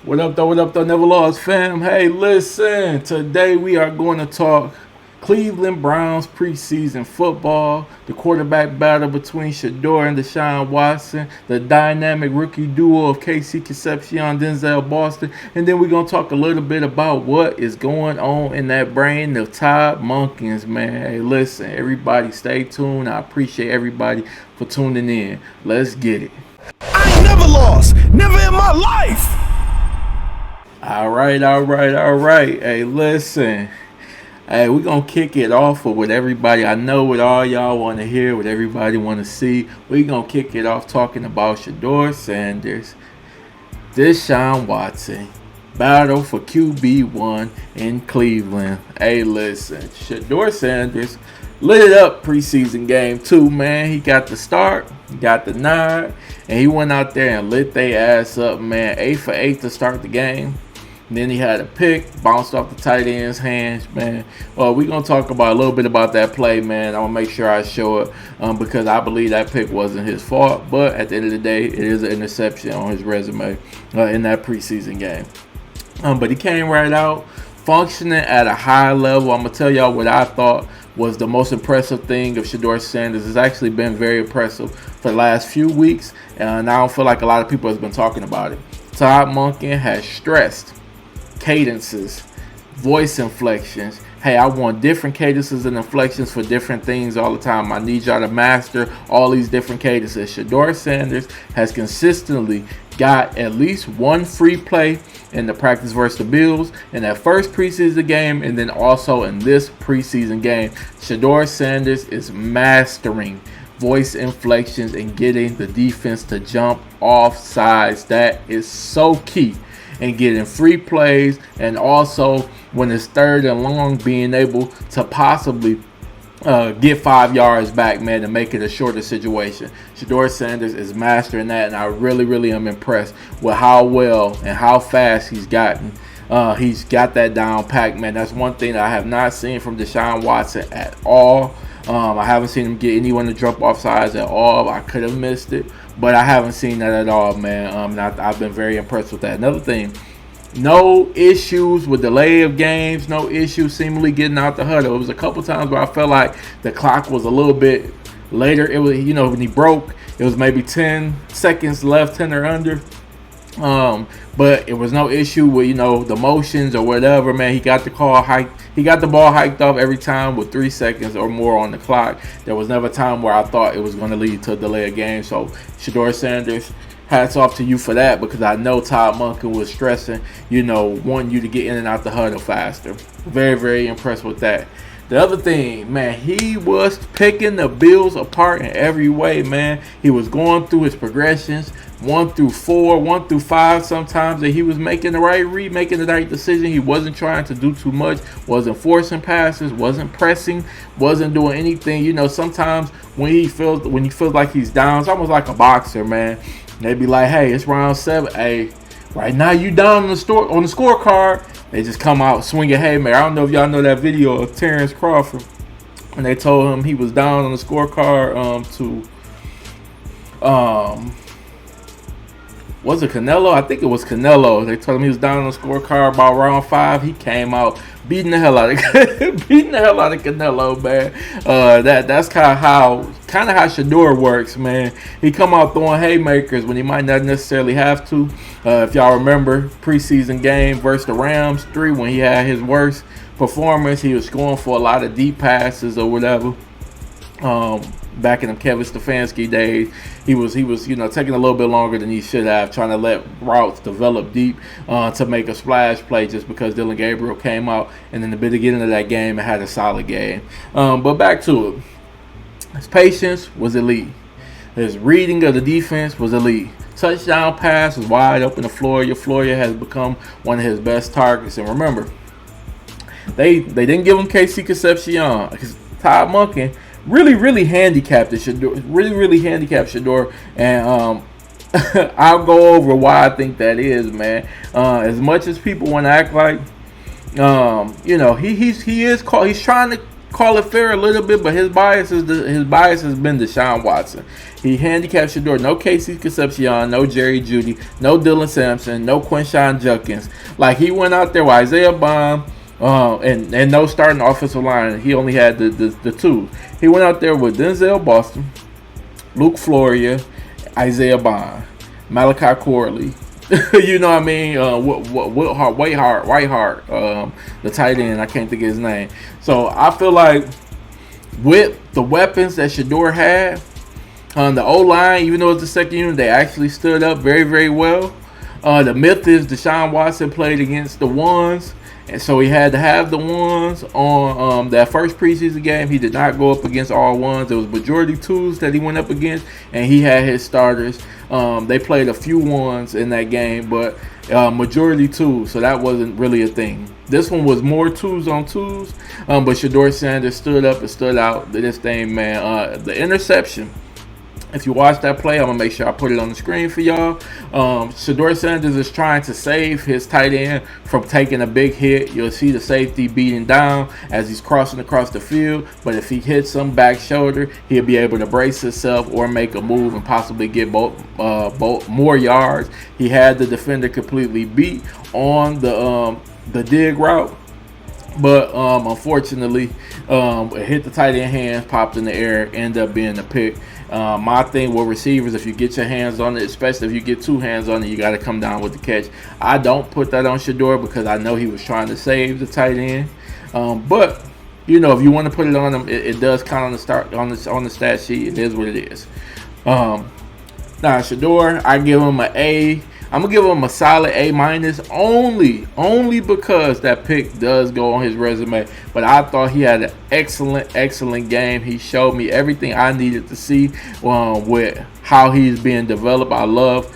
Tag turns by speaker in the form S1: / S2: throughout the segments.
S1: What up, though, NevaLoss fam? Hey, listen, today we are going to talk Cleveland Browns preseason football, the quarterback battle between Shedeur and Deshaun Watson, the dynamic rookie duo of KC Concepcion, Denzel Boston, and then we're going to talk a little bit about what is going on in that brain of Todd Monken's, man. Hey, listen, everybody stay tuned. I appreciate everybody for tuning in. Let's get it.
S2: I ain't never lost, never in my life.
S1: All right. Hey, listen. Hey, we're going to kick it off with what everybody, I know what all y'all want to hear, what everybody want to see. We're going to kick it off talking about Shedeur Sanders, Deshaun Watson, battle for QB1 in Cleveland. Hey, listen, Shedeur Sanders lit it up preseason game 2, man. He got the start, got the nod, and he went out there and lit their ass up, man. 8 for 8 to start the game. And then he had a pick, bounced off the tight end's hands, man. Well, we're going to talk about a little bit about that play, man. I'm going to make sure I show it because I believe that pick wasn't his fault. But at the end of the day, it is an interception on his resume in that preseason game. But he came right out, functioning at a high level. I'm going to tell y'all what I thought was the most impressive thing of Shedeur Sanders. It's actually been very impressive for the last few weeks. And I don't feel like a lot of people have been talking about it. Todd Monken has stressed cadences, voice inflections. Hey, I want different cadences and inflections for different things all the time. I need y'all to master all these different cadences. Shedeur Sanders has consistently got at least one free play in the practice versus the Bills in that first preseason game, and then also in this preseason game. Shedeur Sanders is mastering voice inflections and getting the defense to jump off sides. That is so key. And getting free plays, and also when it's third and long, being able to possibly get 5 yards back, man, to make it a shorter situation. Shedeur Sanders is mastering that, and I really am impressed with how well and how fast he's gotten. He's got that down pack, man. That's one thing that I have not seen from Deshaun Watson at all. I haven't seen him get anyone to jump off sides at all. I could have missed it, but I haven't seen that at all, man. And I've been very impressed with that. Another thing, no issues with delay of games, no issues seemingly getting out the huddle. It was a couple times where I felt like the clock was a little bit later. It was, when he broke, it was maybe 10 seconds left, 10 or under. But it was no issue with, the motions or whatever, man. He got the ball hiked up every time with 3 seconds or more on the clock. There was never a time where I thought it was going to lead to a delay of game. So Shedeur Sanders, hats off to you for that, because I know Todd Monken was stressing, wanting you to get in and out the huddle faster. Very impressed with that. The other thing, man, he was picking the Bills apart in every way, man. He was going through his progressions, 1 through 4, 1 through 5 sometimes, and he was making the right read, making the right decision. He wasn't trying to do too much, wasn't forcing passes, wasn't pressing, wasn't doing anything. Sometimes when he feels like he's down, it's almost like a boxer, man. They be like, hey, it's round 7. Hey, right now you down on the scorecard. They just come out swinging haymaker. I don't know if y'all know that video of Terrence Crawford, and they told him he was down on the scorecard was it Canelo? I think it was Canelo. They told him he was down on the scorecard about round 5. He came out beating the hell out of Canelo, man. That's kind of how Shedeur works, man. He come out throwing haymakers when he might not necessarily have to. If y'all remember preseason game versus the Rams 3, when he had his worst performance, he was going for a lot of deep passes or whatever. Back in the Kevin Stefanski days, he was taking a little bit longer than he should have, trying to let routes develop deep to make a splash play, just because Dylan Gabriel came out, and in the beginning of that game, it had a solid game. But back to it, his patience was elite. His reading of the defense was elite. Touchdown pass was wide open to Floria. Floria has become one of his best targets. And remember, they didn't give him KC Concepcion, because Todd Monken really handicapped Shedeur. Really handicapped Shedeur. And I'll go over why I think that is, man. As much as people want to act like, he's trying to call it fair a little bit, but his bias has been Deshaun Watson. He handicapped Shedeur. No Casey Concepcion, no Jerry Jeudy, no Dylan Sampson, no Quinshon Judkins. Like, he went out there with Isaiah Bond, and no starting offensive line. He only had the two. He went out there with Denzel Boston, Luke Floria, Isaiah Bond, Malachi Corley. You know what I mean? Whiteheart, the tight end. I can't think of his name. So I feel like with the weapons that Shedeur had, the O-line, even though it's the second unit, they actually stood up very, very well. The myth is Deshaun Watson played against the ones, and so he had to have the ones on that first preseason game. He did not go up against all ones. It was majority twos that he went up against, and he had his starters. They played a few ones in that game, but majority twos, so that wasn't really a thing. This one was more twos on twos, but Shedeur Sanders stood up and stood out to this thing, man. The interception, if you watch that play, I'm going to make sure I put it on the screen for y'all. Shedeur Sanders is trying to save his tight end from taking a big hit. You'll see the safety beating down as he's crossing across the field. But if he hits some back shoulder, he'll be able to brace himself or make a move and possibly get both more yards. He had the defender completely beat on the dig route. But unfortunately, it hit the tight end hands, popped in the air, ended up being a pick. My thing with receivers, if you get your hands on it, especially if you get two hands on it, you got to come down with the catch. I don't put that on Shedeur because I know he was trying to save the tight end. But you know, if you want to put it on him, it does count on the stat sheet. It is what it is. Now Shedeur, I give him an A. I'm gonna give him a solid A- only because that pick does go on his resume. But I thought he had an excellent game. He showed me everything I needed to see with how he's being developed. I love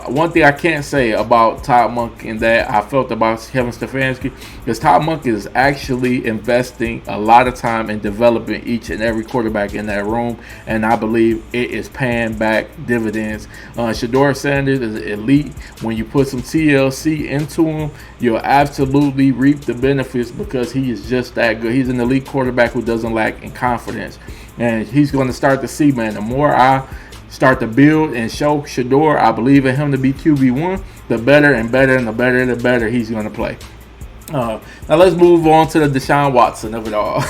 S1: one thing I can't say about Todd Monk and that I felt about Kevin Stefanski is Todd Monk is actually investing a lot of time in developing each and every quarterback in that room, and I believe it is paying back dividends. Shedeur Sanders is elite. When you put some TLC into him, you'll absolutely reap the benefits because he is just that good. He's an elite quarterback who doesn't lack in confidence, and he's going to start to see, man, the more I start to build and show Shedeur I believe in him to be QB1, the better and the better he's going to play. Now let's move on to the Deshaun Watson of it all.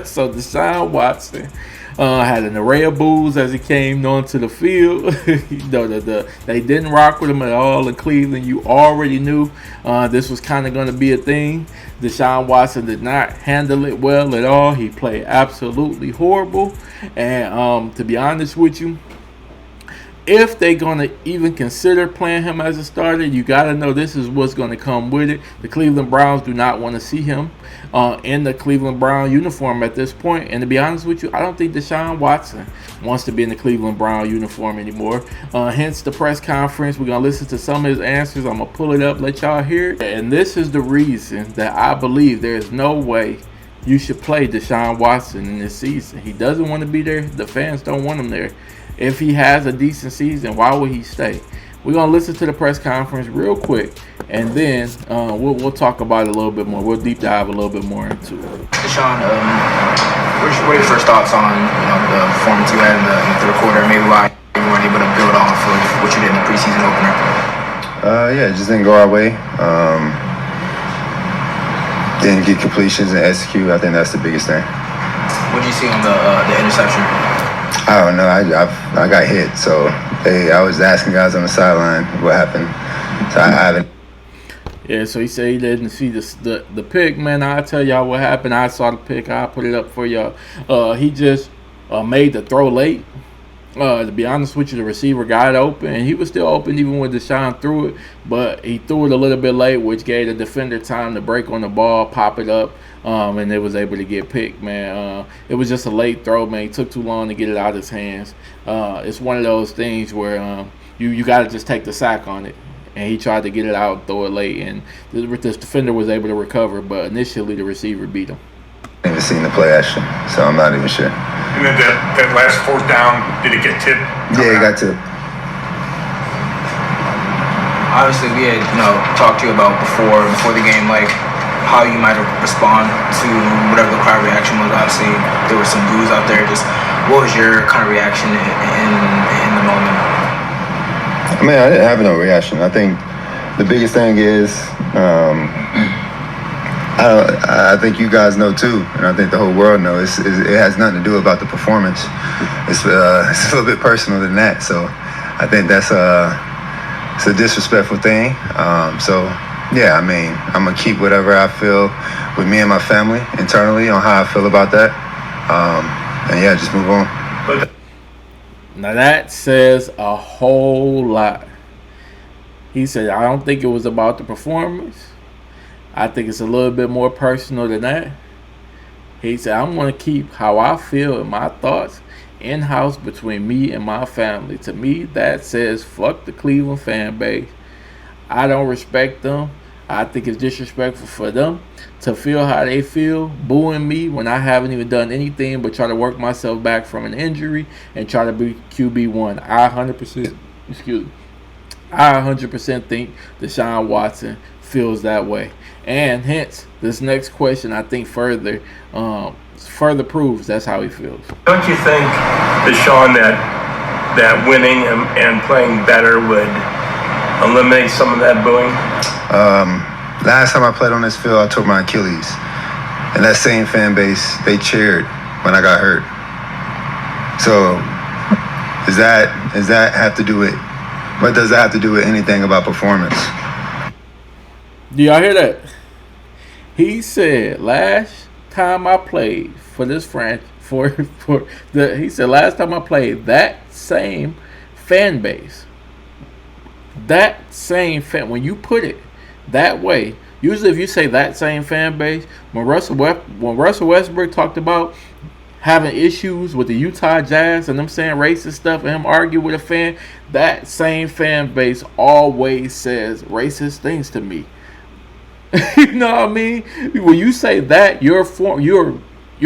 S1: So Deshaun Watson had an array of boos as he came onto the field. They didn't rock with him at all in Cleveland. You already knew this was kind of going to be a thing. Deshaun Watson did not handle it well at all. He played absolutely horrible. And to be honest with you, if they're going to even consider playing him as a starter, you got to know this is what's going to come with it. The Cleveland Browns do not want to see him in the Cleveland Brown uniform at this point. And to be honest with you, I don't think Deshaun Watson wants to be in the Cleveland Brown uniform anymore. Hence the press conference. We're going to listen to some of his answers. I'm going to pull it up, let y'all hear it. And this is the reason that I believe there is no way you should play Deshaun Watson in this season. He doesn't want to be there. The fans don't want him there. If he has a decent season, why would he stay? We're going to listen to the press conference real quick, and then we'll talk about it a little bit more. We'll deep dive a little bit more into it.
S3: Deshaun, what are your first thoughts on the performance you had in the third quarter, maybe why you weren't able to build off of what you did in the preseason opener?
S4: Yeah, it just didn't go our way. Didn't get completions and execute. I think that's the biggest thing.
S3: What did you see on the interception?
S4: I don't know. I got hit, so I was asking guys on the sideline what happened. So I haven't.
S1: Yeah, so he said he didn't see the pick, man. I'll tell y'all what happened. I saw the pick. I'll put it up for y'all. He just made the throw late. To be honest with you, the receiver got open, and he was still open even when Deshaun threw it, but he threw it a little bit late, which gave the defender time to break on the ball, pop it up, and they was able to get picked, man. It was just a late throw, man. He took too long to get it out of his hands. It's one of those things where you got to just take the sack on it, and he tried to get it out, throw it late, and the defender was able to recover, but initially the receiver beat him.
S4: I haven't seen the play action, so I'm not even sure.
S5: And then that last fourth down, did it get tipped?
S4: Yeah, it got tipped.
S3: Obviously, we had talked to you about before the game, like how you might respond to whatever the crowd reaction was. Obviously, there were some boos out there. Just what was your kind of reaction in the moment?
S4: I mean, I didn't have no reaction. I think the biggest thing is, I think you guys know too, and I think the whole world knows, it has nothing to do about the performance. It's a little bit personal than that. So I think that's it's a disrespectful thing. So yeah, I mean, I'm gonna keep whatever I feel with me and my family internally on how I feel about that. And yeah, just move on.
S1: Now that says a whole lot. He said, I don't think it was about the performance. I think it's a little bit more personal than that. He said, I'm going to keep how I feel and my thoughts in-house between me and my family. To me, that says fuck the Cleveland fan base. I don't respect them. I think it's disrespectful for them to feel how they feel, booing me when I haven't even done anything but try to work myself back from an injury and try to be QB1. I 100% think Deshaun Watson feels that way. And hence, this next question, I think further proves that's how he feels.
S5: Don't you think, Deshaun, that winning and playing better would eliminate some of that booing?
S4: Last time I played on this field, I tore my Achilles. And that same fan base, they cheered when I got hurt. So, does that have to do with, what does that have to do with anything about performance?
S1: Do y'all hear that? He said last time I played for this franchise, he said last time I played, that same fan base, when you put it that way, usually if you say that same fan base, when Russell Westbrook talked about having issues with the Utah Jazz and them saying racist stuff and him argue with a fan, that same fan base always says racist things to me. You know what I mean? When you say that, you're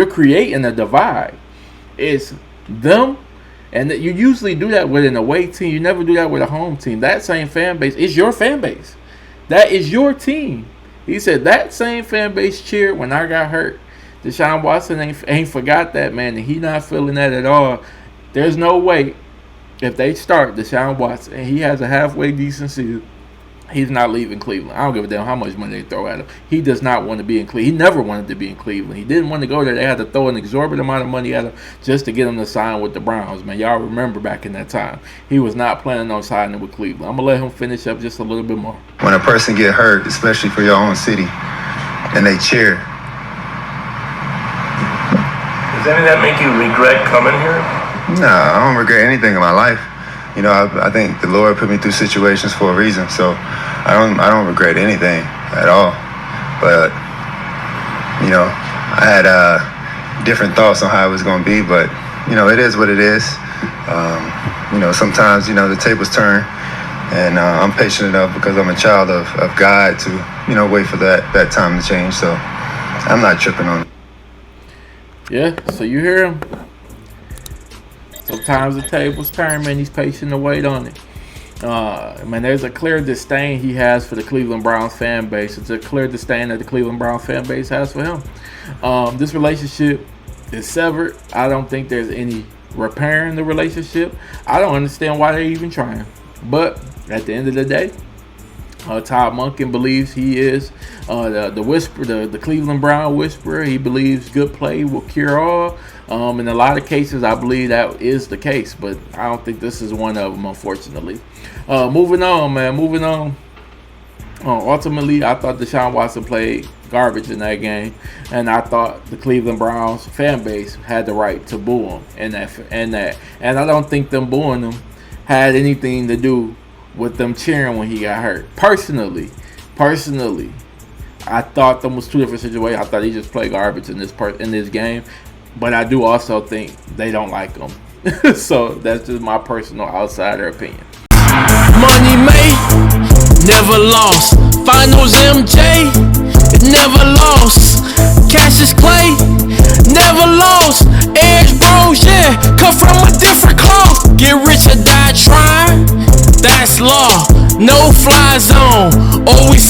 S1: creating a divide. It's them, and you usually do that with an away team. You never do that with a home team. That same fan base is your fan base. That is your team. He said that same fan base cheered when I got hurt. Deshaun Watson ain't forgot that, man, and he not feeling that at all. There's no way if they start Deshaun Watson and he has a halfway decent season, he's not leaving Cleveland. I don't give a damn how much money they throw at him. He does not want to be in Cleveland. He never wanted to be in Cleveland. He didn't want to go there. They had to throw an exorbitant amount of money at him just to get him to sign with the Browns, man. Y'all remember back in that time. He was not planning on signing with Cleveland. I'm going to let him finish up just a little bit more.
S4: When a person get hurt, especially for your own city, and they cheer.
S5: Does any of that make you regret coming here?
S4: No, I don't regret anything in my life. You know, I think the Lord put me through situations for a reason, so I don't regret anything at all. But you know, I had different thoughts on how it was going to be, but you know, it is what it is. You know, sometimes the tables turn, and I'm patient enough because I'm a child of God to wait for that time to change. So I'm not tripping on it.
S1: Yeah, so you hear him. Sometimes the tables turn, man. He's patient to wait on it. Man, there's a clear disdain he has for the Cleveland Browns fan base. It's a clear disdain that the Cleveland Browns fan base has for him. This relationship is severed. I don't think there's any repairing the relationship. I don't understand why they're even trying. But at the end of the day, Todd Monken believes he is the whisperer, the Cleveland Brown whisperer. He believes good play will cure all. In a lot of cases, I believe that is the case, but I don't think this is one of them, unfortunately. Moving on, man. Moving on. Ultimately, I thought Deshaun Watson played garbage in that game, and I thought the Cleveland Browns fan base had the right to boo him in that. And I don't think them booing him had anything to do with them cheering when he got hurt. Personally, I thought them was two different situations. I thought he just played garbage in this game, but I do also think they don't like him. So that's just my personal outsider opinion.
S2: Money made, never lost. Finals MJ, never lost. Cassius Clay, never lost. Edge Bros, yeah, come from a different cloth. Get rich or die trying, that's law. No fly zone, always